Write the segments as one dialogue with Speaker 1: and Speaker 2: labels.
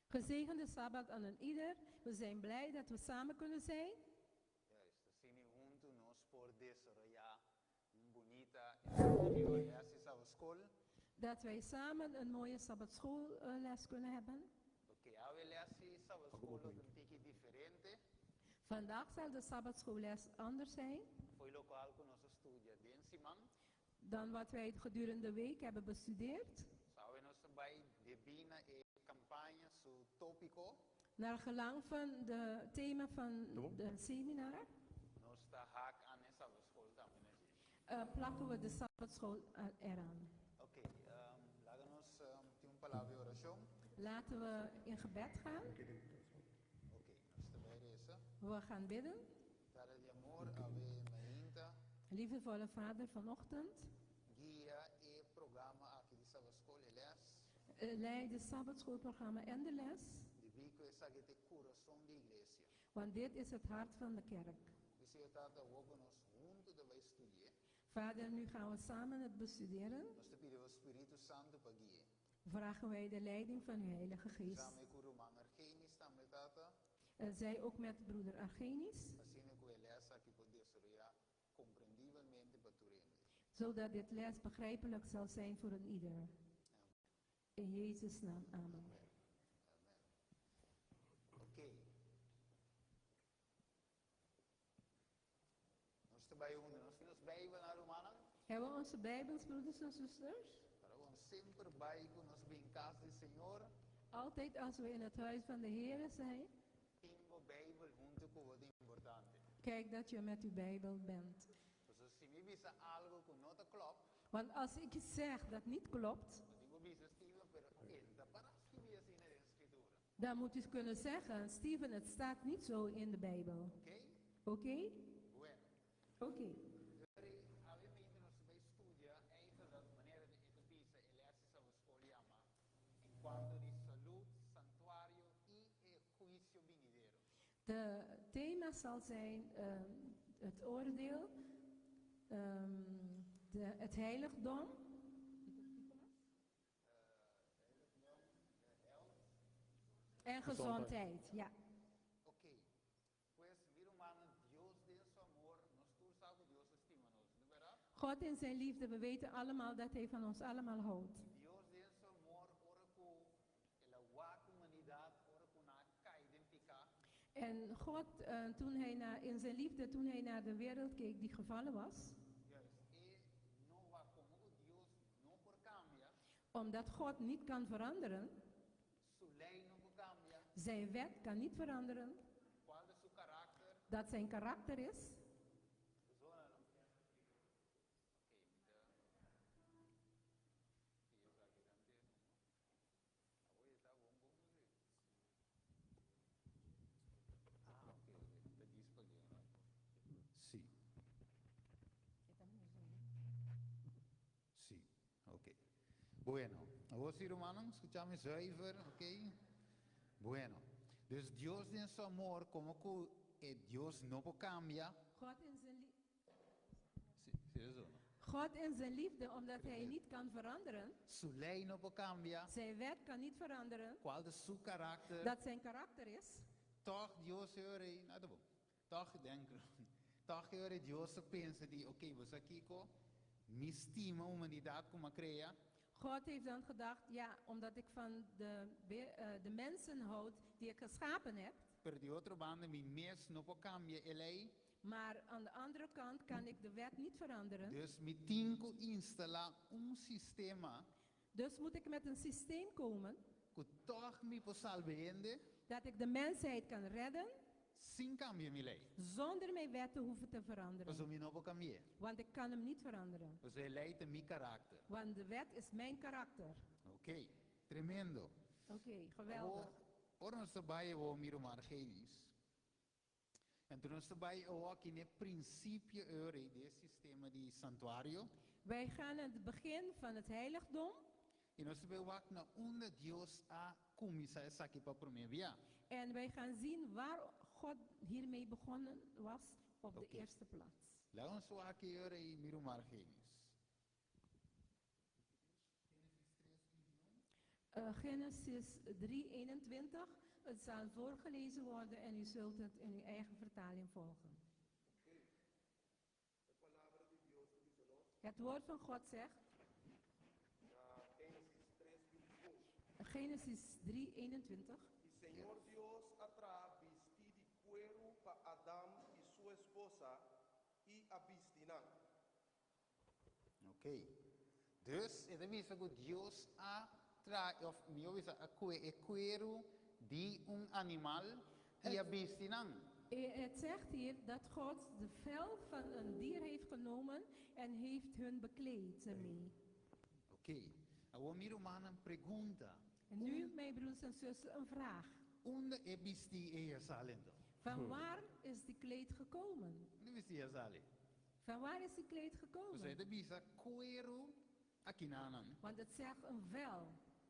Speaker 1: Gezegende Sabbat aan een ieder. We zijn blij dat we samen kunnen zijn. Dat wij samen een mooie Sabbatschoolles kunnen hebben. Vandaag zal de Sabbatschoolles anders zijn dan wat wij gedurende de week hebben bestudeerd. Naar gelang van het thema van de seminar plakken we de Sabbatschool eraan. Laten we in gebed gaan. We gaan bidden. Liefdevolle Vader, vanochtend leid het Sabbatschoolprogramma en de les. Want dit is het hart van de kerk. Vader, nu gaan we samen het bestuderen. Vragen wij de leiding van uw Heilige Geest. Zij ook met broeder Argenis. Zodat dit les begrijpelijk zal zijn voor een ieder. In Jezus' naam, amen. Hebben we onze Bijbels, broeders en zusters? Altijd als we in het huis van de Heer zijn, kijk dat je met uw Bijbel bent. Want als ik iets zeg dat niet klopt, dan moet u kunnen zeggen, Steven, het staat niet zo in de Bijbel. Oké? Oké. De thema zal zijn het oordeel, het heiligdom, en gezondheid. Ja. God in zijn liefde, we weten allemaal dat hij van ons allemaal houdt. En God, in zijn liefde, toen hij naar de wereld keek die gevallen was, omdat God niet kan veranderen, zijn wet kan niet veranderen, dat zijn karakter is.
Speaker 2: Bueno, vos hermanos, escuchame zuiver, ok? Bueno, dus Dios en su amor, como que Dios no cambia.
Speaker 1: God in zijn liefde, omdat hij niet kan veranderen.
Speaker 2: Su ley no cambia.
Speaker 1: Zijn wet kan niet veranderen.
Speaker 2: Qual de su karakter?
Speaker 1: Dat zijn karakter is.
Speaker 2: Toch Dios hoor, nada bom. Toch denken, toch hoor Dios pensa die, ok, vos aqui ko, me estima humanidade como crea.
Speaker 1: God heeft dan gedacht, ja, omdat ik van de mensen houd die ik geschapen heb.
Speaker 2: Per die andere bande, mi mes no cambia lei.
Speaker 1: Maar aan de andere kant kan ik de wet niet veranderen.
Speaker 2: Dus mi tengo instalar sistema.
Speaker 1: Dus moet ik met een systeem komen.
Speaker 2: Que toch me salvende.
Speaker 1: Dat ik de mensheid kan redden.
Speaker 2: Sin cambio mi lei.
Speaker 1: Zonder mijn wet te hoeven te veranderen.
Speaker 2: Dus mi no cambia.
Speaker 1: Want ik kan hem niet veranderen.
Speaker 2: Dus hij leidt mi karakter.
Speaker 1: Want de wet is mijn karakter.
Speaker 2: Oké, tremendo.
Speaker 1: Oké, geweldig.
Speaker 2: Ora nós trabalhamos miro margenis. En toen nós trabalhamos aqui no princípio desse sistema de santuário.
Speaker 1: Wij gaan aan het begin van het heiligdom.
Speaker 2: En nós trabalhamos na onde Deus a começar essa aqui para promover.
Speaker 1: En wij gaan zien waar God hiermee begonnen was op de eerste plaats.
Speaker 2: Laat ons zo aqui miro margenis.
Speaker 1: Genesis 3:21. Het zal voorgelezen worden en u zult het in uw eigen vertaling volgen. Het woord van God zegt, Genesis 3:21.
Speaker 3: Y Señor Dios atravisti di cuero pa Adam y su esposa y abistinan.
Speaker 2: Ok. Dus, het is dat Dios of cuero de un animal y abistinang.
Speaker 1: Het zegt hier dat God de vel van een dier heeft genomen en heeft hun bekleed ermee.
Speaker 2: Ok. Agora miro uma pergunta.
Speaker 1: En nu, mijn broers en zussen, een vraag.
Speaker 2: Onde é bisti e salendo?
Speaker 1: Van waar is die kleed gekomen?
Speaker 2: Onde bisti e sale?
Speaker 1: Van waar is die kleed
Speaker 2: Dus
Speaker 1: gekomen?
Speaker 2: het bisa cuero aqui nanan.
Speaker 1: Want het zegt een vel.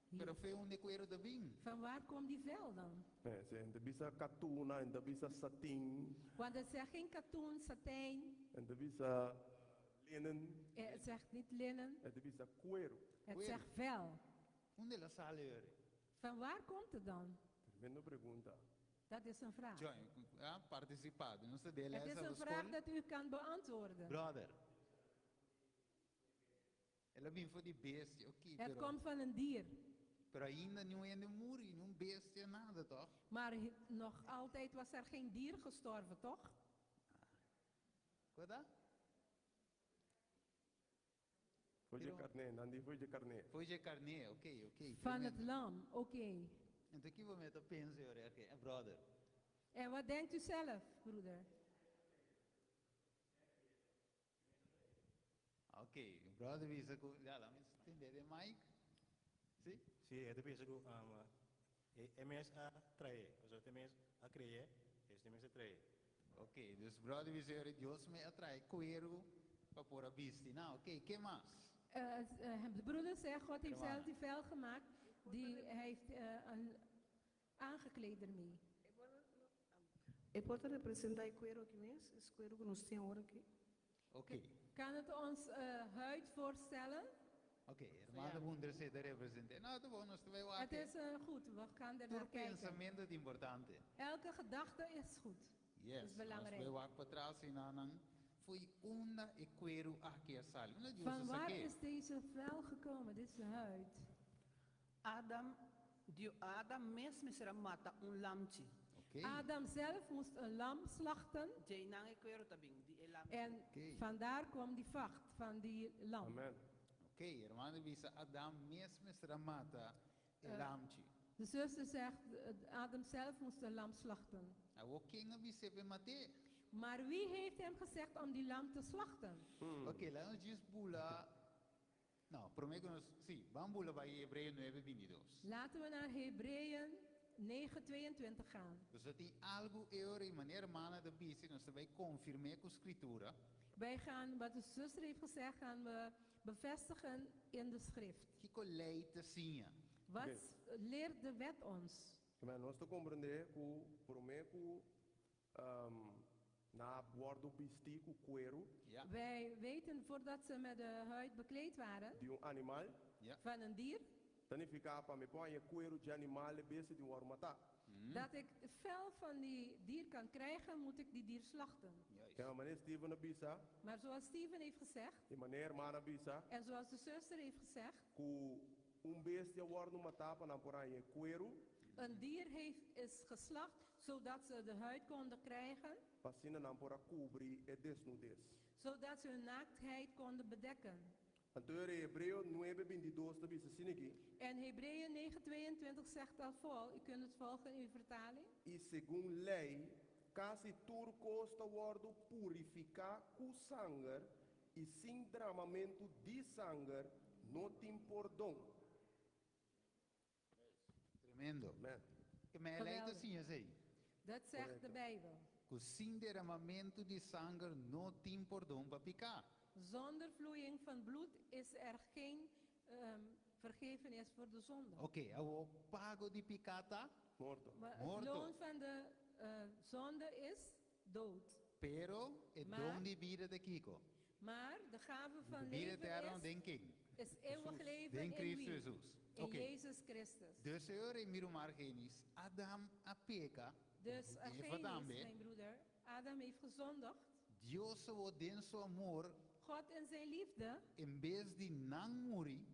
Speaker 1: hier.
Speaker 2: Pero foi onde cuero de bing.
Speaker 1: Van waar komt die vel dan?
Speaker 3: En de bisa katuna en de bisa satin
Speaker 1: Want het zegt geen katoen, satijn.
Speaker 3: en de bisa linnen
Speaker 1: Het zegt niet linnen.
Speaker 3: en de bisa cuero.
Speaker 1: Het
Speaker 2: Cuero.
Speaker 1: zegt vel.
Speaker 2: Onde la sale ore?
Speaker 1: Van waar komt het dan?
Speaker 3: Tremendo pregunta.
Speaker 1: Dat is een vraag.
Speaker 2: Join, participado. Não se dele
Speaker 1: Het is
Speaker 2: essa
Speaker 1: een vraag dat u kan beantwoorden.
Speaker 2: Brother. Ela vem voor die bestie, ok.
Speaker 1: Het komt van een dier.
Speaker 2: Pero ainda não é de muri, não bestie nada, toch?
Speaker 1: Maar nog altijd was er geen dier gestorven, toch?
Speaker 2: Qual
Speaker 3: Foi de
Speaker 2: Pero-
Speaker 3: carne, Nandi foi de carne.
Speaker 2: Foi de carne, ok.
Speaker 1: Van het lam, oké.
Speaker 2: Então aqui vou meter pensa, ok, brother.
Speaker 1: En wat denkt u zelf, broeder?
Speaker 2: Ok, brother, visa ko, ja, laat me entender de Mike. Sim?
Speaker 4: Sí, este pienso que MS a trae, o sea, MS a creer, este MS a trae.
Speaker 2: Ok, dus brother, visa ore, Deus me atrai coelho para pôr a bisti. Nou, ok, que mais?
Speaker 1: De broeder zegt, God heeft
Speaker 2: Jawel.
Speaker 1: zelf die vel gemaakt. Die heeft aangekleed ermee.
Speaker 5: E pode representar o cuero que mês? Esse cuero que nós temos agora aqui.
Speaker 2: Ok,
Speaker 1: Kan het ons huid voorstellen?
Speaker 2: ok, hermano Wunder se de represente. Nou, te bom, nós te vai
Speaker 1: Het
Speaker 2: wakker.
Speaker 1: is goed, we gaan er
Speaker 2: Por
Speaker 1: naar kijken.
Speaker 2: pensamento é importante.
Speaker 1: Elke gedachte is goed.
Speaker 2: Yes,
Speaker 1: is
Speaker 2: nós
Speaker 1: belangrijk.
Speaker 2: vai wakker para trás e nanang. Foi una e coelho aqui a sal. Não Deus
Speaker 1: Van
Speaker 2: isso
Speaker 1: waar
Speaker 2: aqui.
Speaker 1: is deze vel gekomen, deze huid?
Speaker 5: Adam mesmo será mata lamchi.
Speaker 2: Ok,
Speaker 1: Adam zelf moest een lam slachten.
Speaker 5: Jay nang e cuero também, di lamchi.
Speaker 1: En
Speaker 2: Oké.
Speaker 1: vandaar kwam die vacht van die lam.
Speaker 3: Amen.
Speaker 2: ok, hermano visa Adam mesmo será mata e lamchi.
Speaker 1: De zuster zegt, Adam zelf moest een lam slachten.
Speaker 2: A o quem avise pe mate.
Speaker 1: Maar wie heeft hem gezegd om die lam te slachten?
Speaker 2: Ok, lá nos diz bula. Não, prometo que nós, sim, vamos bula para Hebreu 9:22.
Speaker 1: Laten we naar Hebreeën 9:22 gaan.
Speaker 2: Dus dat die algo euro in maneira mana de bisi, nós vai confirmar com a escritura.
Speaker 1: Wij gaan, wat de zuster heeft gezegd, gaan we bevestigen in de schrift.
Speaker 2: Que colheita sim.
Speaker 1: Wat
Speaker 3: Oké.
Speaker 1: leert de wet ons?
Speaker 3: Amen. Nós te compreender que por mim que na bordo bisti com cuero
Speaker 2: Ja,
Speaker 1: Wij weten voordat ze met de huid bekleed waren
Speaker 3: de animal,
Speaker 2: ja.
Speaker 1: van een dier,
Speaker 3: dan fica para me põe cuero de animal bese de um matar.
Speaker 1: dat ik het vel van die dier kan krijgen, moet ik die dier slachten.
Speaker 2: Juist.
Speaker 3: Que a maneira Steven bisa,
Speaker 1: Maar zoals Steven heeft gezegd,
Speaker 3: de maneira mana bisa,
Speaker 1: en zoals de zuster heeft gezegd,
Speaker 3: que bestia warno matar para não pôr cuero,
Speaker 1: een dier is geslacht zodat ze de huid konden krijgen,
Speaker 3: para não pôr cobrir e desnudez.
Speaker 1: zodat ze hun naaktheid konden bedekken.
Speaker 3: Então, Hebreu 9:22 também se aqui.
Speaker 1: En Hebreeën 9:22 zegt al vol, u kunt het volgen in uw vertaling.
Speaker 3: E segundo lei, quase tudo costa wardo purificar com sangue e sem derramamento de sangue não tem perdão.
Speaker 2: Tremendo.
Speaker 3: Amen.
Speaker 2: Que me eleito
Speaker 1: Geweldig.
Speaker 2: sim, sei.
Speaker 1: Dat zegt de Bijbel.
Speaker 2: Com sem derramamento de sangue não tem perdão para picar.
Speaker 1: Zonder vloeiing van bloed is er geen vergevenis voor de zonde.
Speaker 2: Ok, o pago de picata,
Speaker 3: Morto.
Speaker 1: Maar het
Speaker 2: Morto.
Speaker 1: loon van de zonde is dood.
Speaker 2: pero é
Speaker 1: Maar-
Speaker 2: dom de vida de Kiko.
Speaker 1: Maar de gave van
Speaker 2: Vida eterna
Speaker 1: leven
Speaker 2: den King.
Speaker 1: is eeuwig leven
Speaker 2: Den
Speaker 1: in
Speaker 2: Cristo
Speaker 1: wie?
Speaker 2: Jesus.
Speaker 1: In
Speaker 2: Ok.
Speaker 1: Jezus Christus. Christus.
Speaker 2: Dus eure mirumar genis, Adam apeka,
Speaker 1: Dus
Speaker 2: Eva
Speaker 1: Genis,
Speaker 2: tambe.
Speaker 1: mijn broeder, Adam heeft gezondigd.
Speaker 2: Dios wo den so amor,
Speaker 1: God in zijn liefde,
Speaker 2: in vez di nang muri,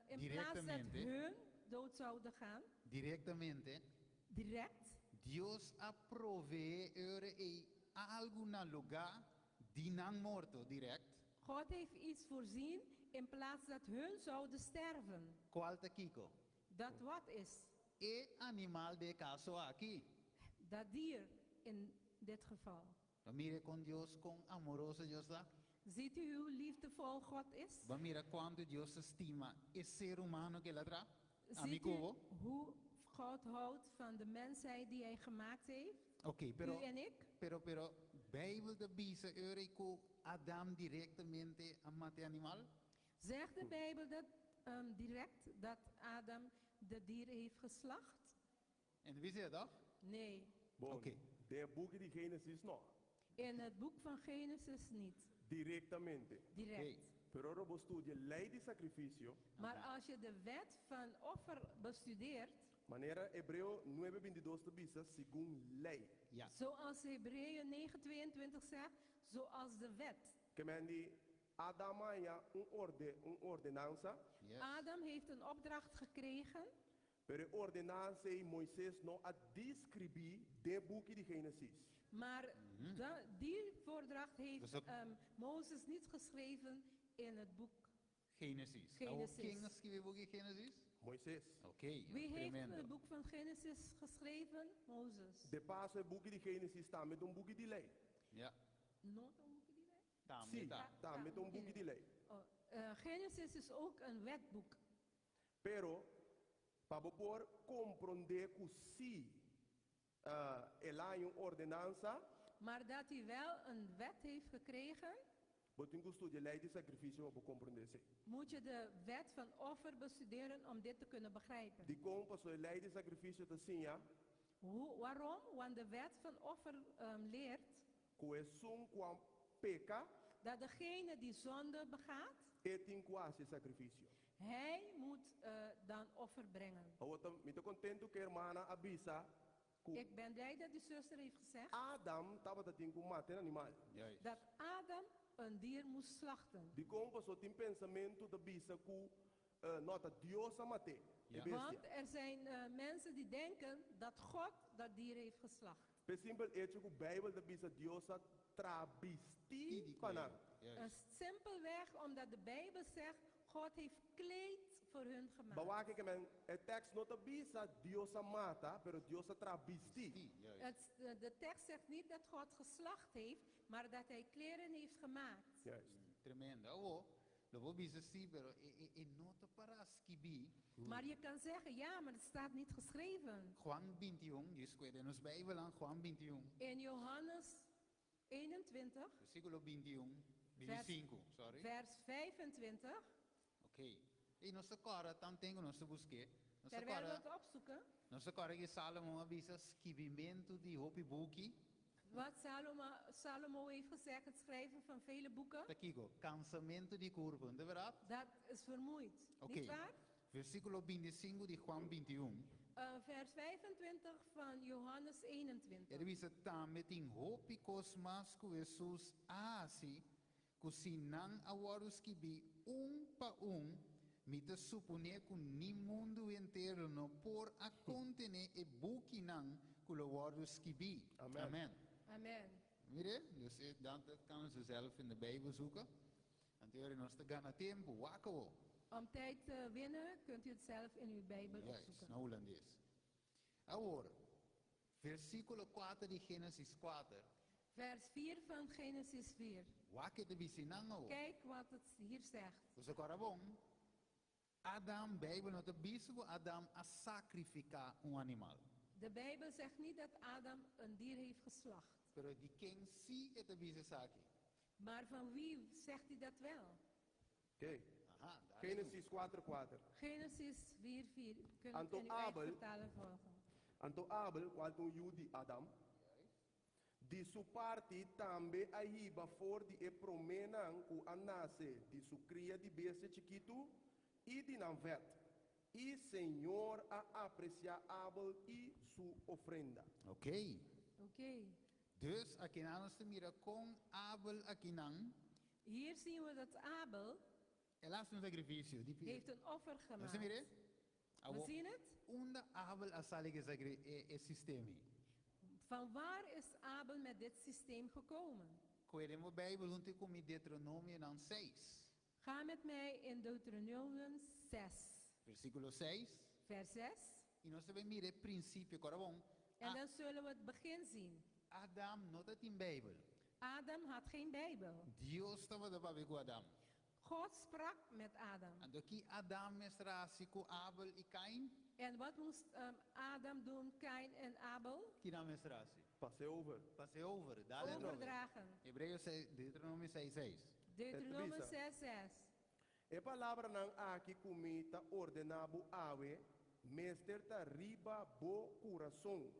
Speaker 1: in plaats dat
Speaker 2: Directamente.
Speaker 1: hun dood zouden gaan,
Speaker 2: directamente,
Speaker 1: direct,
Speaker 2: Dios aprove eure e alguna lugar di nang morto direct,
Speaker 1: God heeft iets voorzien in plaats dat hun zouden sterven.
Speaker 2: qual te kiko.
Speaker 1: Dat wat is?
Speaker 2: E animal de caso aqui.
Speaker 1: Dat dier in dit geval.
Speaker 2: Mire con Dios, con amoroso Dios da.
Speaker 1: Ziet u hoe liefdevol God is?
Speaker 2: Mira quanto Dios estima esse ser humano que la tra.
Speaker 1: Ziet
Speaker 2: Amigo.
Speaker 1: u hoe God houdt van de mensheid die hij gemaakt heeft?
Speaker 2: Ok, pero,
Speaker 1: U en ik?
Speaker 2: pero, Bijbel de bise eurico Adam directamente amate animal?
Speaker 1: Zegt de Bijbel dat direct dat Adam de dieren heeft geslacht?
Speaker 2: En wie zegt dat?
Speaker 1: Nee.
Speaker 3: Bom,
Speaker 2: Oké.
Speaker 3: de boek die Genesis nog.
Speaker 1: In het boek van Genesis niet.
Speaker 3: Directamente.
Speaker 1: Direct.
Speaker 3: Pero robo studia lei di sacrificio.
Speaker 1: Maar als je de wet van offer bestudeert,
Speaker 3: Manera Hebreo 9:22 te bisa, según lei.
Speaker 2: Ja.
Speaker 1: zoals Hebreeën 9:22 zegt, zoals de wet.
Speaker 3: Que mendi Adamaya un ordenanza,
Speaker 2: Yes.
Speaker 1: Adam heeft een opdracht gekregen,
Speaker 3: pero ordenanza e Moisés no a descrever de boek di Genesis.
Speaker 1: maar die voordracht heeft
Speaker 2: Dus ook-
Speaker 1: Mozes niet geschreven in het boek.
Speaker 2: Genesis.
Speaker 1: Genesis.
Speaker 2: Quem escreveu o boek Genesis?
Speaker 3: Moisés.
Speaker 2: Ok,
Speaker 1: Wie heeft
Speaker 2: tremendo.
Speaker 1: het boek van Genesis geschreven? Mozes.
Speaker 3: De paso e boek di Genesis sta met un boek di lei.
Speaker 2: Ja.
Speaker 1: Not een boek die wij?
Speaker 2: Tá,
Speaker 3: Sì,
Speaker 2: tá.
Speaker 3: sta met un boek di lei.
Speaker 1: Genesis is ook een wetboek.
Speaker 3: Pero, para poder comprender que si hay una ordenanza,
Speaker 1: Maar dat hij wel een wet heeft gekregen,
Speaker 3: você tem que estudar a lei de sacrifício para compreender isso.
Speaker 1: moet je de wet van offer bestuderen om dit te kunnen begrijpen.
Speaker 3: De como passou a lei de sacrifício te ensina
Speaker 1: Waarom? Want de wet van offer leert
Speaker 3: que é sum com peca
Speaker 1: dat degene die zonde begaat,
Speaker 3: e tem quase sacrifício.
Speaker 1: hij moet dan offer brengen.
Speaker 3: Eu estou contente que a irmã avisa que
Speaker 1: Ik ben blij dat die zuster heeft gezegd
Speaker 3: Adam estava tendo que matar animal.
Speaker 2: Juist.
Speaker 1: dat Adam een dier moest slachten.
Speaker 3: De como passou tem pensamento de avisa que nota Deus a matar.
Speaker 2: Ja.
Speaker 1: Want er zijn mensen die denken dat God dat dier heeft geslacht.
Speaker 3: Por simples hecho que a Bíblia de avisa Deus a travesti para
Speaker 1: Simpelweg omdat de Bijbel zegt, God heeft kleed voor hun gemaakt.
Speaker 3: Bawa que men el text no te avisa Dios a mata, pero Dios a travesti.
Speaker 2: Sí, juist.
Speaker 1: De tekst zegt niet dat God geslacht heeft, maar dat hij kleren heeft gemaakt.
Speaker 3: Juist.
Speaker 2: Tremendo. Oh, lo vou dizer sim, pero e nota para escrever.
Speaker 1: Maar je kan zeggen, ja, maar het staat niet geschreven.
Speaker 2: Juan 21, je square in ons Bijbel aan Juan 21,
Speaker 1: In Johannes 21,
Speaker 2: versículo 21, 25, sorry.
Speaker 1: vers 25,
Speaker 2: Ok. E nossa cara também nosso busque.
Speaker 1: terwijl we het opzoeken,
Speaker 2: Nossa cara que Salomão avisa escrevimento de hopi buki.
Speaker 1: wat Salomo heeft gezegd, het schrijven van vele boeken,
Speaker 2: Tá aqui, cansamento de curva, de verdade?
Speaker 1: dat is vermoeid.
Speaker 2: Ok.
Speaker 1: Niet waar?
Speaker 2: Versículo 25 de Juan 21.
Speaker 1: Vers 25 van Johannes 21.
Speaker 2: Ele diz também tem hopi cosmas que Jesus assim, que se não awaros que bi pa me te suponer que ni mundo inteiro não por a contener e buki não que lo awaros que bi.
Speaker 3: Amen.
Speaker 2: Amen.
Speaker 1: Amen.
Speaker 2: Mire, dus dan kan ze zelf in de Bijbel zoeken. En toen ons te gaan naar tempo, wakker.
Speaker 1: Om tijd te winnen kunt u het zelf in uw Bijbel
Speaker 2: Juist,
Speaker 1: opzoeken.
Speaker 2: na holandês. Agora, versículo 4 de Gênesis 4.
Speaker 1: Vers 4 van Genesis 4.
Speaker 2: Wakker de bisinango.
Speaker 1: Kijk wat het hier zegt.
Speaker 2: Dus agora bom. Adam, Bijbel, not de bispo, Adam a sacrificar animal.
Speaker 1: De Bijbel zegt niet dat Adam een dier heeft geslacht.
Speaker 2: Pero die king si het de bisaki.
Speaker 1: Maar van wie zegt hij dat wel?
Speaker 3: Okay.
Speaker 2: Aha, daar is
Speaker 3: Genesis 4:4.
Speaker 1: Genesis 4:4. Kunt
Speaker 3: Anto
Speaker 1: u in uw eigen
Speaker 3: Abel.
Speaker 1: vertaling volgen.
Speaker 3: Anto Abel, qual um Judi Adam, de sua parte também ahiba for de e promenan ku anase de su cria de besta chiquito e de nanvet. E Señor a apreciar Abel y su ofrenda.
Speaker 2: Oké.
Speaker 1: Oké.
Speaker 2: Dus, akinang ons te mira kung Abel akinang,
Speaker 1: Hier zien we dat Abel
Speaker 2: elas un sacrificio.
Speaker 1: heeft een offer
Speaker 2: Nós
Speaker 1: gemaakt.
Speaker 2: mire?
Speaker 1: We zien het.
Speaker 2: Unda Abel asali que é sistema.
Speaker 1: Van waar is Abel met dit systeem gekomen?
Speaker 2: Queremos Bijbel junto com Deuteronômio não 6.
Speaker 1: Ga met mij in Deuteronomium 6,
Speaker 2: Versículo 6.
Speaker 1: vers 6.
Speaker 2: E nós também mire princípio, agora bom.
Speaker 1: En dan zullen we het begin zien.
Speaker 2: Adam não tem Bijbel.
Speaker 1: Adam had geen Bijbel.
Speaker 2: Deus estava da babi com Adam.
Speaker 1: God sprak met Adam.
Speaker 2: En aqui Adam is raci com Abel e Cain.
Speaker 1: En wat moest Adam doen, Kain en Abel?
Speaker 2: Que naam is raci?
Speaker 3: Passei over.
Speaker 2: Passei over. Dale
Speaker 1: Overdragen.
Speaker 2: Hebreus 6, Deuteronômio 6, 6.
Speaker 1: Deuteronomium
Speaker 3: Bisa.
Speaker 1: 6, 6.
Speaker 3: E palavra não aqui comita ordenabo awe, mester ta riba bo coração.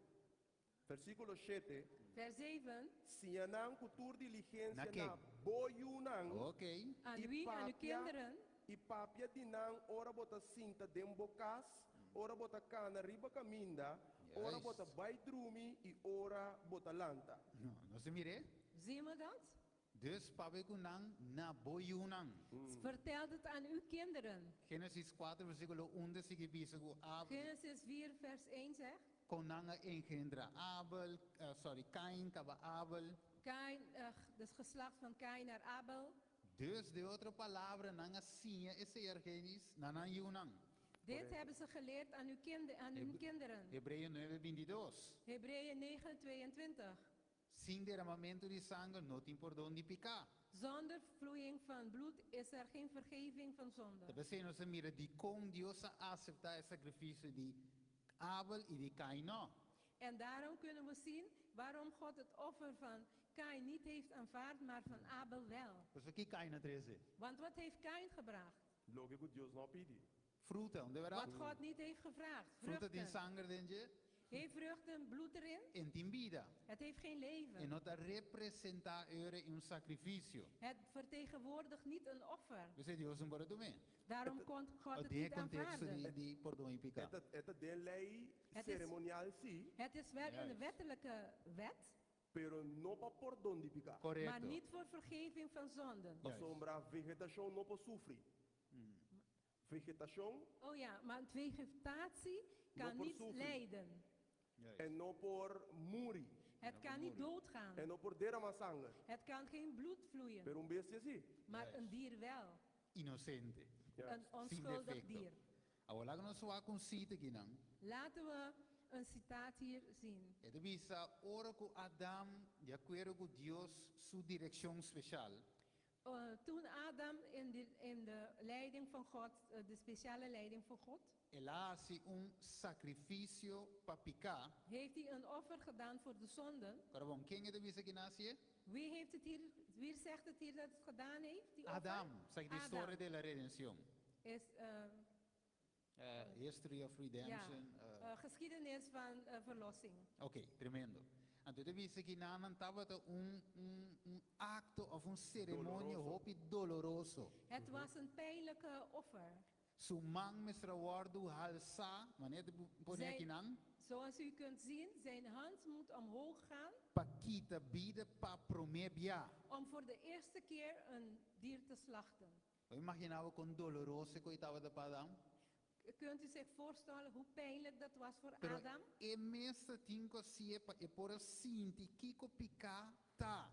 Speaker 3: Versículo 7.
Speaker 1: Vers 7.
Speaker 3: Sianang kutur diligência
Speaker 2: Na
Speaker 3: na
Speaker 2: quem?
Speaker 3: boyunang.
Speaker 2: Ok.
Speaker 1: Aan
Speaker 3: I
Speaker 1: wie? Aan uw
Speaker 3: papia-
Speaker 1: kinderen.
Speaker 3: E papia dinang ora bota cinta dembocas, ora bota cana riba caminda, ora
Speaker 2: Juist.
Speaker 3: bota baidrumi e ora bota lanta.
Speaker 2: No, nós mire.
Speaker 1: Zien we dat?
Speaker 2: Dus papi kunang na boyunang.
Speaker 1: Vertel het aan uw kinderen.
Speaker 2: Genesis 4, versículo 1, sigue bisa com Abel.
Speaker 1: Genesis 4, vers 1 zegt.
Speaker 2: Konanga engendra Abel, Cain kaba Abel.
Speaker 1: Kain, het geslacht van Kain naar Abel.
Speaker 2: Dus de andere palavra nanga sinha esse ergenis nana yunang.
Speaker 1: Dit hebben ze geleerd aan hun kinderen.
Speaker 2: Hebreeën 9:22.
Speaker 1: Hebreeën 9, 22.
Speaker 2: Sin derramamento de sangue não tem perdão de pecar.
Speaker 1: Zonder vloeiing van bloed is er geen vergeving van zonde.
Speaker 2: Dat betekent dat mira die kon Dios acceptar el sacrificio de Abel y de Cain no.
Speaker 1: En daarom kunnen we zien waarom God het offer van Kain niet heeft aanvaard, maar van Abel wel.
Speaker 2: Pues aqui Cain na 13.
Speaker 1: Want wat heeft Kain gebracht?
Speaker 3: Logo Deus não pedi.
Speaker 2: Fruta, onde verá?
Speaker 1: Wat God niet heeft gevraagd.
Speaker 2: Fruta tem
Speaker 1: Vruchten.
Speaker 2: sangue dentro
Speaker 1: Heeft vruchten bloed erin?
Speaker 2: en tem vida.
Speaker 1: Het heeft geen leven.
Speaker 2: En não representa eure um sacrifício.
Speaker 1: Het vertegenwoordigt niet een offer.
Speaker 2: Você Deus não pode tomar.
Speaker 1: Daarom kon God
Speaker 2: O
Speaker 1: het
Speaker 2: de
Speaker 1: niet
Speaker 2: contexto
Speaker 1: aanvaarden.
Speaker 2: de perdão e pecar.
Speaker 3: Esta de lei
Speaker 1: Het is-
Speaker 3: cerimonial sim,
Speaker 1: Het is wel een
Speaker 2: Juist.
Speaker 1: wettelijke wet,
Speaker 3: pero não para perdão de pecar.
Speaker 1: maar
Speaker 2: Correto.
Speaker 1: niet voor vergeving van zonden.
Speaker 3: A
Speaker 2: Juist.
Speaker 3: sombra vegetação não pode sofrer. Vegetação
Speaker 1: Oh ja, maar vegetatie kan
Speaker 3: voor
Speaker 1: niet
Speaker 3: zoveel.
Speaker 1: lijden.
Speaker 3: e não por muri,
Speaker 1: Het kan niet doodgaan.
Speaker 3: e não por derramar sangue.
Speaker 1: Het kan geen bloed vloeien.
Speaker 3: Pero bestia sim.
Speaker 1: Maar een dier wel.
Speaker 2: Inocente.
Speaker 3: Ja.
Speaker 1: Een onschuldig
Speaker 2: defecto.
Speaker 1: dier.
Speaker 2: Agora nós só com cita aqui não.
Speaker 1: Laten we een citaat hier zien.
Speaker 2: É de visa ora com Adam, de acordo com Deus, sua direção especial.
Speaker 1: Toen Adam in de leiding van God, de speciale leiding van God,
Speaker 2: Ela hace sacrifício para pecar.
Speaker 1: heeft hij een offer gedaan voor de zonden.
Speaker 2: Agora bom, quem é de visa que nasce?
Speaker 1: Wie heeft het hier, wie zegt het hier dat het gedaan heeft? Die offer?
Speaker 2: Adam. Segue de
Speaker 1: Adam.
Speaker 2: história da redenção.
Speaker 1: Is
Speaker 2: History of redemption.
Speaker 1: geschiedenis van verlossing.
Speaker 2: Ok, tremendo. Então, de visa que não estava acto of cerimônia hopi doloroso.
Speaker 1: Het was een pijnlijke offer.
Speaker 2: Sumang mesra wardu halsa, manet pone aqui não.
Speaker 1: Zoals u kunt zien, zijn hand moet omhoog gaan
Speaker 2: Paquita bida pa promebia.
Speaker 1: om voor de eerste keer een dier te slachten.
Speaker 2: Eu imaginava com doloroso que estava de Padam.
Speaker 1: Kunt u zich voorstellen hoe pijnlijk dat was voor
Speaker 2: Pero
Speaker 1: Adam?
Speaker 2: e messa tinko siepa e por sinti kiko picata.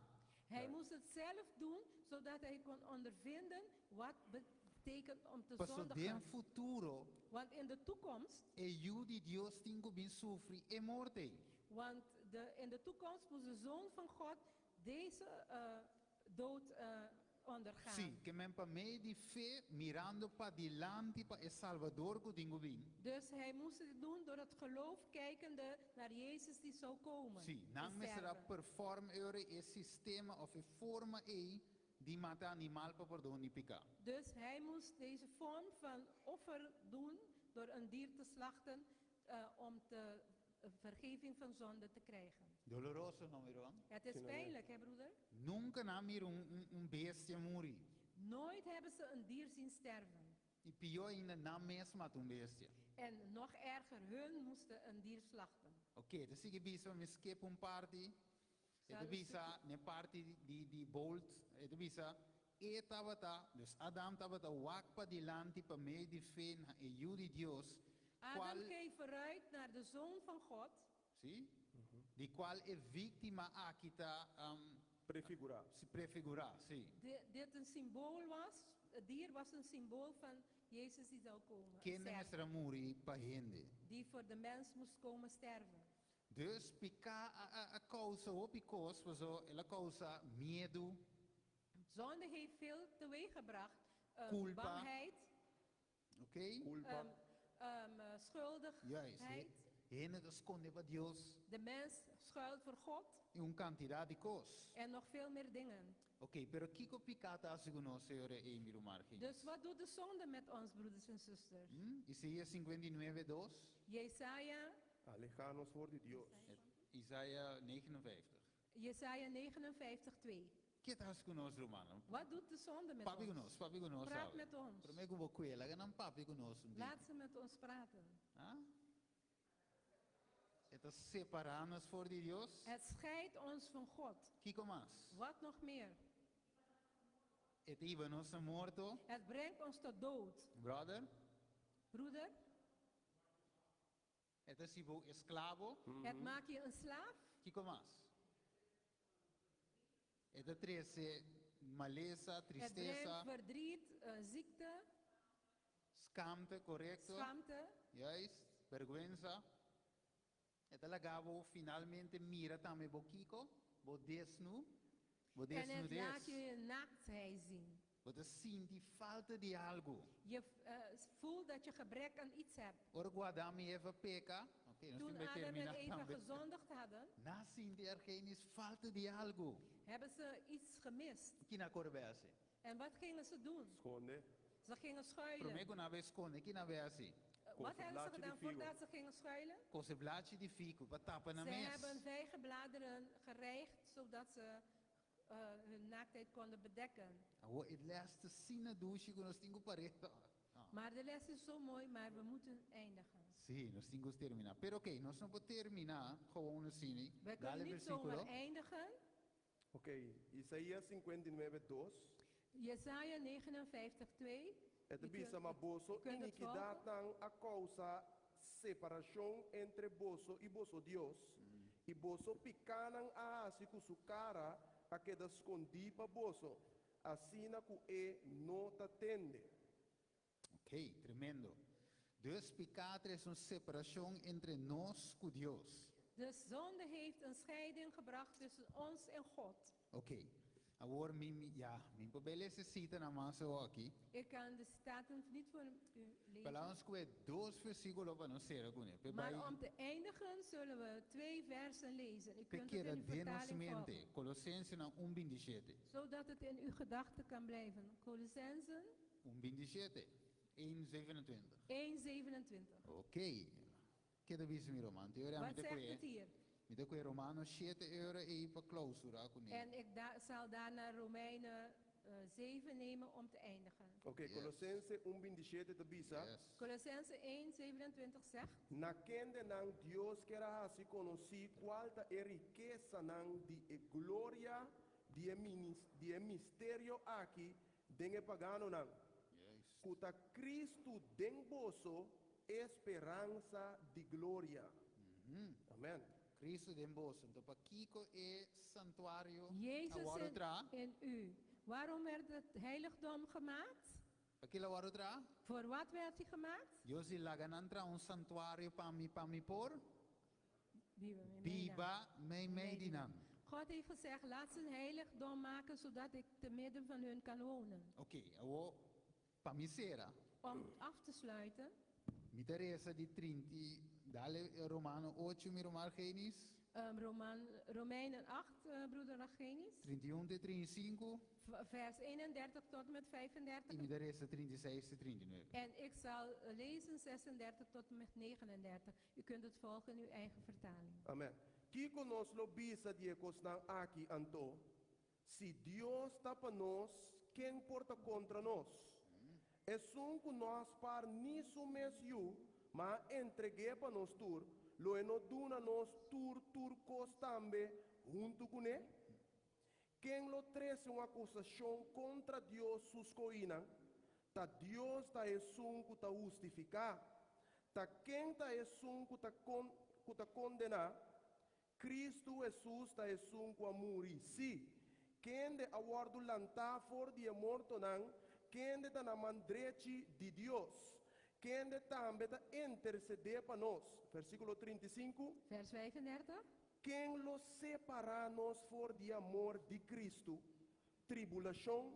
Speaker 1: Hij moest het zelf doen, zodat hij kon ondervinden wat betekent om te
Speaker 2: Passo den
Speaker 1: zondigen.
Speaker 2: futuro
Speaker 1: Want in de toekomst,
Speaker 2: e di Dios tinko bin sufri e morte.
Speaker 1: want in de toekomst moest de Zoon van God deze dood ondergaan.
Speaker 2: Sì, che men pa me di fe mirando pa dilante pa e Salvador ko tinko bin.
Speaker 1: Dus hij moest het doen door het geloof kijkende naar Jezus die zou komen.
Speaker 2: Sì,
Speaker 1: en
Speaker 2: nang mesra
Speaker 1: sterven.
Speaker 2: perform eure e sistema of e forma e di mata animal pa perdon di pica.
Speaker 1: Dus hij moest deze vorm van offer doen door een dier te slachten om vergeving van zonde te krijgen.
Speaker 2: Doloroso no miro.
Speaker 1: Het is pijnlijk, hè broeder?
Speaker 2: Nunca na mir un bestia muri.
Speaker 1: Nooit hebben ze een dier zien sterven.
Speaker 2: E pior ainda na mesma um bestia.
Speaker 1: En nog erger, hun moesten een dier slachten.
Speaker 2: Oké, dus ik bisa me skip een party. Het bisa een party die bolt. Het bisa tabata. Dus Adam tabata wakpa die land die pa me die fen e judi Dios.
Speaker 1: Adam keek vooruit naar de Zoon van God.
Speaker 2: Zie? Die qual e victima akita
Speaker 3: Prefigura.
Speaker 2: prefigura, zie.
Speaker 1: Dit een symbool was. Het dier was een symbool van Jezus die zou komen.
Speaker 2: Kende
Speaker 1: sterven,
Speaker 2: mesra muri pa hende.
Speaker 1: die voor de mens moest komen sterven.
Speaker 2: Dus pica a causa o picos was o la causa medo,
Speaker 1: Zonde heeft veel teweeggebracht.
Speaker 2: Culpa.
Speaker 1: Bangheid,
Speaker 2: oké?
Speaker 3: Culpa.
Speaker 1: schuldigheid.
Speaker 2: Juist. Hende de esconde va Dios
Speaker 1: De mens schuilt voor God
Speaker 2: e un cantidad de cos.
Speaker 1: en nog veel meer dingen.
Speaker 2: Oké, pero kiko picata asiguno señore e miru margen.
Speaker 1: Dus wat doet de zonde met ons, broeders en zusters?
Speaker 2: Isaías 59:2.
Speaker 1: Jesaja,
Speaker 3: Alejanos voor de Dios.
Speaker 2: Isaías 59.
Speaker 1: Jesaja 59:2.
Speaker 2: Kita asiguno romano.
Speaker 1: Wat doet de zonde met
Speaker 2: Papi
Speaker 1: ons?
Speaker 2: gunos.
Speaker 1: Praat met ons.
Speaker 2: Pero me gubo kwela ganang papi gunos.
Speaker 1: Laat ze met ons praten.
Speaker 2: Het is separados voor die Dios.
Speaker 1: Het scheidt ons van God.
Speaker 2: Kiko mas.
Speaker 1: Wat nog meer?
Speaker 2: Het iba nos morto.
Speaker 1: Het brengt ons tot dood.
Speaker 2: Brother.
Speaker 1: Broeder,
Speaker 2: Het is ibo esclavo.
Speaker 1: het maakt je een slaaf.
Speaker 2: Kiko mas. Het is trece maleza,
Speaker 1: Het
Speaker 2: tristeza,
Speaker 1: brengt verdriet, ziekte,
Speaker 2: schaamte, correcto.
Speaker 1: schaamte.
Speaker 2: Juist, vergüenza. Het alagabo finalmente mira también boquico, bo desnu, bo
Speaker 1: En het laat
Speaker 2: desnudez.
Speaker 1: je je naaktheid zien.
Speaker 2: Bo de sin die falta de algo.
Speaker 1: Je voelt dat je gebrek aan iets hebt.
Speaker 2: Ora guardami Eva peca. Oké, dan
Speaker 1: Toen
Speaker 2: zien we
Speaker 1: Adam en
Speaker 2: termina
Speaker 1: Eva
Speaker 2: también.
Speaker 1: gezondigd hadden,
Speaker 2: Na sin de ergen is falta de algo.
Speaker 1: hebben ze iets gemist.
Speaker 2: Kina corbese.
Speaker 1: En wat gingen ze doen?
Speaker 3: Schone.
Speaker 1: Ze gingen
Speaker 2: Pero
Speaker 1: schuilen.
Speaker 2: me con aves con kina beasi.
Speaker 1: Wat hebben ze
Speaker 3: blaadje
Speaker 1: gedaan
Speaker 3: de figo.
Speaker 1: voordat ze gingen schuilen?
Speaker 2: Cose blaadje di fico, patapa na
Speaker 1: Ze
Speaker 2: mes.
Speaker 1: hebben vijgenbladeren gereigd zodat ze hun naaktheid konden bedekken.
Speaker 2: Awo het laatste sina douche con os tingo pareja.
Speaker 1: Maar de les is zo mooi, maar we moeten eindigen.
Speaker 2: Sí, nos tingo terminar. Pero oké, nos no podemos terminar gewoon assim.
Speaker 1: We
Speaker 2: Dale
Speaker 1: kunnen niet zomaar
Speaker 2: versículo.
Speaker 1: eindigen.
Speaker 3: Oké, Isaías 59:2.
Speaker 1: Jesaja 59:2.
Speaker 3: Het
Speaker 1: Je
Speaker 3: bisa
Speaker 1: kunt-
Speaker 3: maboso
Speaker 1: je kunt het
Speaker 3: iniquidad tan a causa separación entre boso y boso Dios. Y boso picanan a así cu su cara a que escondi pa boso. Así na cu no ta tende.
Speaker 2: Ok, tremendo. Dus pecado es una separación entre nos y Dios.
Speaker 1: De zonde heeft een scheiding gebracht tussen ons en God.
Speaker 2: Ok. Agora, min pobele cita na massa aqui.
Speaker 1: Ik kan de citaten niet voor u lezen.
Speaker 2: Falamos que dois versículos para não ser algum.
Speaker 1: Maar om te eindigen zullen we 2 versen lezen. U kunt het
Speaker 2: Pequena
Speaker 1: in uw vertaling
Speaker 2: denosmente,
Speaker 1: volgen,
Speaker 2: Colossenses 1:27.
Speaker 1: zodat het in uw gedachten kan blijven. Colossensen
Speaker 2: 1:27. 1:27.
Speaker 1: 1:27.
Speaker 2: Ok. Que deve ser Romano? Teoria
Speaker 1: Wat zegt het hier?
Speaker 2: Met de Romano 7 euro e para clausura com
Speaker 1: En ik zal daarna Romeinen 7 nemen om te eindigen.
Speaker 3: Oké,
Speaker 2: Yes.
Speaker 3: Colossense 1:27 te bisa.
Speaker 2: Yes.
Speaker 1: Colossense 1:27 zegt:
Speaker 3: Na kende nang Dios que era así conocí cuál ta e riqueza nang di e gloria di e misterio aquí den e pagano nang.
Speaker 2: Yes.
Speaker 3: Kuta Cristo den boso esperanza di gloria. Amen.
Speaker 2: Cristo den bolso. Então, para Kiko é santuário.
Speaker 1: Jezus
Speaker 2: Agora outra.
Speaker 1: in u. Waarom werd het heiligdom gemaakt?
Speaker 2: Aquilo agora outra.
Speaker 1: Voor wat werd hij gemaakt?
Speaker 2: Deus ele laganantra santuário para mi por.
Speaker 1: Biba.
Speaker 2: Biba me medinam.
Speaker 1: God heeft gezegd, laat ze een heiligdom maken zodat ik te midden van hun kan wonen.
Speaker 2: Ok, eu para mi sera.
Speaker 1: Om af te sluiten,
Speaker 2: Mi Teresa di 30, dale Romano 8, mi Romano Genis.
Speaker 1: Romeinen 8, broeder Ragenis,
Speaker 2: 31 de 35,
Speaker 1: vers 31 tot en met
Speaker 2: e
Speaker 1: 35.
Speaker 2: mi Teresa 36 de 39.
Speaker 1: En ik zal lezen 36 tot en met 39. U kunt het volgen in uw eigen vertaling.
Speaker 3: Amen. Kiko nos lo bisa diekos nang aki anto. Si Dios tapa nos, quem porta contra nos? Es un ku nos par nisu mes yu, maar entregué para nos tur, lo eno duna nos tur costambe junto con él. Quem lo trece uma acusação contra Deus sus coinan, ta Deus ta esun ta justificar, ta quem ta esun ta condenar, Cristo Jesus ta esun a muri. Si, quem de awardu lanta for die morto nan, quem de ta na mandreci de Deus, quem de tambe ta interceder para nós. Versículo 35.
Speaker 1: Vers 35.
Speaker 3: Quem los separa-nos for de amor de Cristo, tribulação,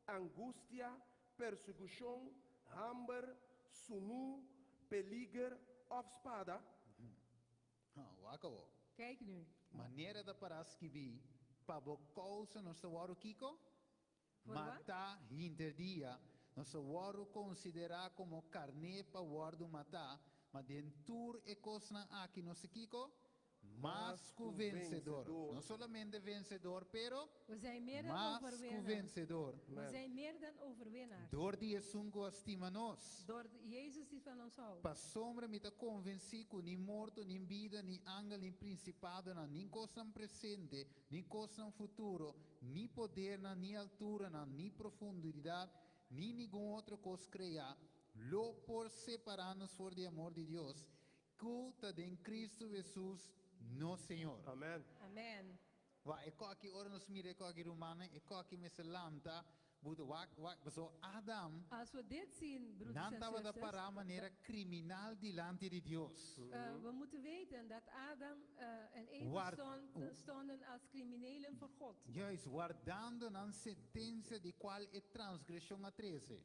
Speaker 3: angústia, persecução, hambre, sunu, peligro of espada.
Speaker 2: Wako.
Speaker 1: Kijk nu.
Speaker 2: Maneira da paraskibi, pabo causa nosso waro kiko,
Speaker 1: Voor
Speaker 2: mata hinterdia, nosso waro considera como carne pa wardo mata, ma dentur e cosna aqui nosso kiko, mas cu vencedor. Não solamente vencedor, pero
Speaker 1: We zijn meer dan
Speaker 2: mas cu
Speaker 1: overwinnaars.
Speaker 2: vencedor.
Speaker 1: We zijn meer dan overwinnaars.
Speaker 2: Door die esungo estima nos.
Speaker 1: Door Jezus die van ons houdt.
Speaker 2: Pa sombra mi ta convenci que ni morto, ni vida, ni ángel, ni principado, ni cosa presente, ni cosa futuro, ni poder, ni altura, ni profundidad, ni ningún otro cosa crea, lo por separarnos por de amor de Dios, culta de en Cristo Jesús, no Señor.
Speaker 3: Amen.
Speaker 1: Amen.
Speaker 2: Wa eko aki ornos mire, eko aki romane, eko aki meselanta, buto wak, so Adam,
Speaker 1: Als we dit zien, broeders en
Speaker 2: nanta da
Speaker 1: zusters,
Speaker 2: para manera criminal delante de Dios.
Speaker 1: we moeten weten dat Adam en Eva
Speaker 2: Waar-
Speaker 1: stonden als criminelen voor God.
Speaker 2: Juist, guardando na sentença de qual é transgressão a 13.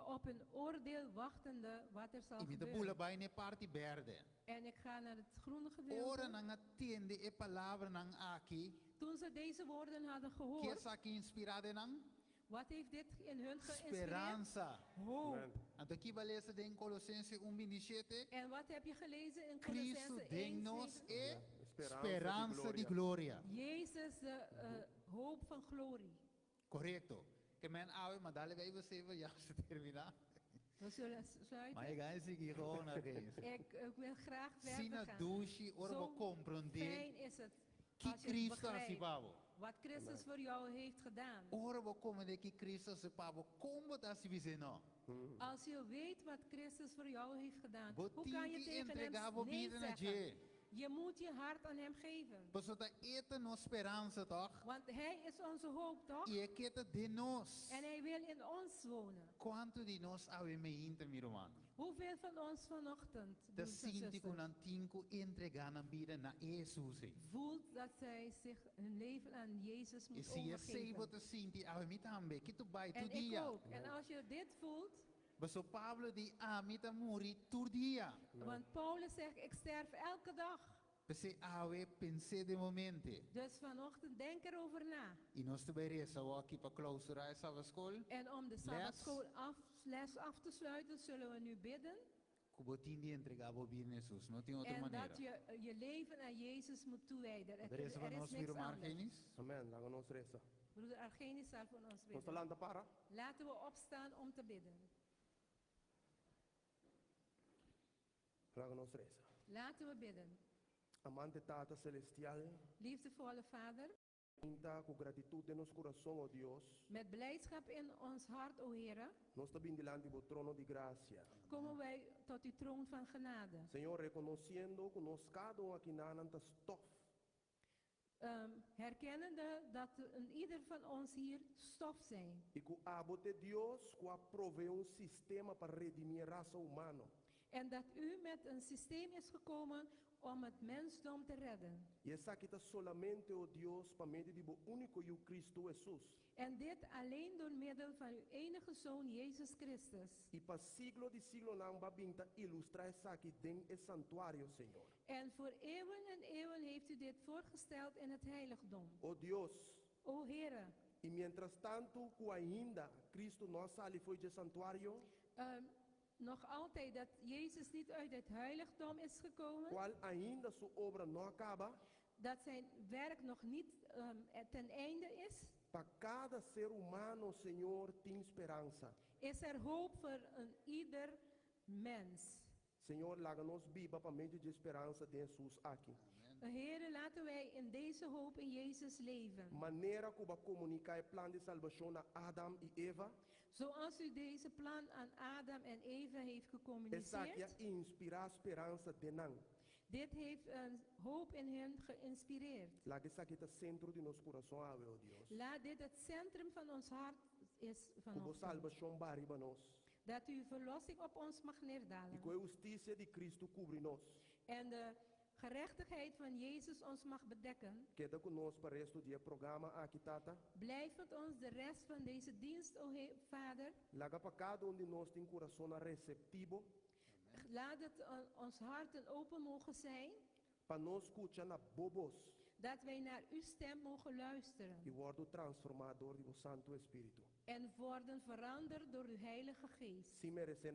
Speaker 1: Op een oordeel wachtende wat er zal
Speaker 2: E me da
Speaker 1: gebeuren.
Speaker 2: bula bij ne parte verde.
Speaker 1: En ik ga naar het groene
Speaker 2: Ora
Speaker 1: gedeelte.
Speaker 2: nang atende e palavra nang aqui,
Speaker 1: Toen ze deze woorden hadden
Speaker 2: que
Speaker 1: gehoord,
Speaker 2: essa aqui inspirada nang
Speaker 1: wat heeft dit in hun geïnspireerd?
Speaker 2: esperança.
Speaker 1: Hoop.
Speaker 3: Amen.
Speaker 2: Então aqui vai ler em Colossenses 1:27,
Speaker 1: En wat heb je gelezen in
Speaker 2: Cristo
Speaker 1: Colossense
Speaker 2: tem
Speaker 1: 1?
Speaker 2: nos é
Speaker 3: Esperança
Speaker 2: esperança
Speaker 3: de
Speaker 2: de glória.
Speaker 1: Jezus, de hoop van glorie.
Speaker 2: Correto. Que men ave, maar dadelijk wij we even juist terminar.
Speaker 1: We zullen sluiten.
Speaker 2: Maar je gaat zich hier gewoon naar eens.
Speaker 1: Ik wil graag
Speaker 2: Sina
Speaker 1: verder gaan.
Speaker 2: douche, ora
Speaker 1: Zo
Speaker 2: we compreender
Speaker 1: fijn is het
Speaker 2: que
Speaker 1: als je het
Speaker 2: Cristo
Speaker 1: begrijpt
Speaker 2: acibavo.
Speaker 1: wat Christus voor jou heeft gedaan.
Speaker 2: Ora we komen de que Cristo acibavo, como tá se dizendo?
Speaker 1: Als je weet wat Christus voor jou heeft gedaan,
Speaker 2: Vou
Speaker 1: hoe kan je
Speaker 2: tinha que
Speaker 1: tegen
Speaker 2: entregar
Speaker 1: hem
Speaker 2: a
Speaker 1: nee
Speaker 2: vida na
Speaker 1: zeggen?
Speaker 2: je.
Speaker 1: Je moet je hart aan hem geven.
Speaker 2: Pessoa tá eta no esperança, toch?
Speaker 1: Want hij is onze hoop, toch?
Speaker 2: E é que tá de nós.
Speaker 1: En hij wil in ons wonen.
Speaker 2: Quanto de nós ave me inter, meu irmão?
Speaker 1: Hoeveel van ons vanochtend,
Speaker 2: Da
Speaker 1: broers en
Speaker 2: sinti com
Speaker 1: zusters,
Speaker 2: antinco entregar na vida na Jesus.
Speaker 1: voelt dat zij zich hun leven aan Jezus
Speaker 2: E
Speaker 1: moet
Speaker 2: se é sei
Speaker 1: overgeven?
Speaker 2: você sinti ave me também, que tu vai tu
Speaker 1: En ik
Speaker 2: dia.
Speaker 1: ook. En als je dit voelt,
Speaker 2: Pessoa Pablo di amita muri tu dia.
Speaker 1: want Paulus zegt, ik sterf elke dag.
Speaker 2: Pese ave pense de momente.
Speaker 1: Dus vanochtend denk erover na.
Speaker 2: E nós também reza o aqui para clausurar essa escola.
Speaker 1: En om de sabbatschool les af te sluiten, zullen we nu bidden.
Speaker 2: Kubotin die entregava o bien Jesus, não tem outra
Speaker 1: En
Speaker 2: maneira.
Speaker 1: dat je je leven aan Jezus moet toewijden.
Speaker 2: De reza van
Speaker 1: Er is
Speaker 2: ons
Speaker 1: niks
Speaker 2: weer
Speaker 1: anders.
Speaker 2: Argenis.
Speaker 3: Amen. Laten we ons reza.
Speaker 1: Broeder Argenis zal voor ons
Speaker 3: Ons
Speaker 1: bidden.
Speaker 3: landa para.
Speaker 1: Laten we opstaan om te bidden.
Speaker 3: Laten we ons reza.
Speaker 1: Laten we bidden.
Speaker 3: Amante Tata Celestial,
Speaker 1: Liefdevolle Vader,
Speaker 3: inta com gratitude nos coração, oh Deus,
Speaker 1: met blijdschap in ons hart, o Heere,
Speaker 3: nós também delante do trono de graça.
Speaker 1: komen wij tot uw troon van genade.
Speaker 3: Senhor, reconhecendo que nós cada um aqui na nanta stof,
Speaker 1: Herkennende dat ieder van ons hier stof zijn.
Speaker 3: e que abo de Deus que aproveu sistema para redimir a raça humana.
Speaker 1: En dat u met een systeem is gekomen om het mensdom te redden.
Speaker 3: E essa aqui está solamente, oh Deus, para meio de bo único e o Cristo Jesus.
Speaker 1: En dit alleen door middel van uw enige Zoon, Jezus Christus.
Speaker 3: E para siglo de siglo não babinta ilustrar essa aqui dentro do santuário, Senhor.
Speaker 1: En voor eeuwen en eeuwen heeft u dit voorgesteld in het heiligdom.
Speaker 3: Oh Deus,
Speaker 1: O Heere,
Speaker 3: e mientras tanto, que ainda Cristo nossa ali foi de santuário,
Speaker 1: nog altijd dat Jezus niet uit het heiligdom is gekomen.
Speaker 3: qual ainda sua obra não acaba,
Speaker 1: Dat zijn werk nog niet ten einde is.
Speaker 3: para cada ser humano, Senhor, tem esperança.
Speaker 1: Is er hoop voor ieder mens.
Speaker 3: Senhor, laga-nos biba para meio de esperança de Jesus aqui.
Speaker 1: Heer, laten wij in deze hoop in Jezus leven.
Speaker 3: Maneira como comunicar o plano de salvação a Adam e Eva,
Speaker 1: Zoals u deze plan aan Adam en Eva heeft
Speaker 3: essa
Speaker 1: gecommuniceerd.
Speaker 3: que inspira esperança de nan.
Speaker 1: Dit heeft een hoop in hen geïnspireerd.
Speaker 3: Laga essa que está centro de nosso coração, oh Deus.
Speaker 1: Laat dit het centrum van ons hart is
Speaker 3: Como
Speaker 1: vanochtend.
Speaker 3: salvação bariba nos.
Speaker 1: Dat uw verlossing op ons mag
Speaker 3: E
Speaker 1: neerdalen.
Speaker 3: com a justiça de Cristo cobre nos.
Speaker 1: En de gerechtigheid van Jezus ons mag bedekken.
Speaker 3: Queda conosco para o resto do programa aqui, Tata.
Speaker 1: Blijf met ons de rest van deze dienst, o Vader.
Speaker 3: Laga para cada de nós tem coração receptivo.
Speaker 1: Laat het ons harten open mogen zijn.
Speaker 3: Para nós escutar na bobos.
Speaker 1: Dat wij naar uw stem mogen luisteren.
Speaker 3: E worden transformador do Santo Espírito.
Speaker 1: En worden veranderd door uw Heilige Geest.
Speaker 3: Se merecer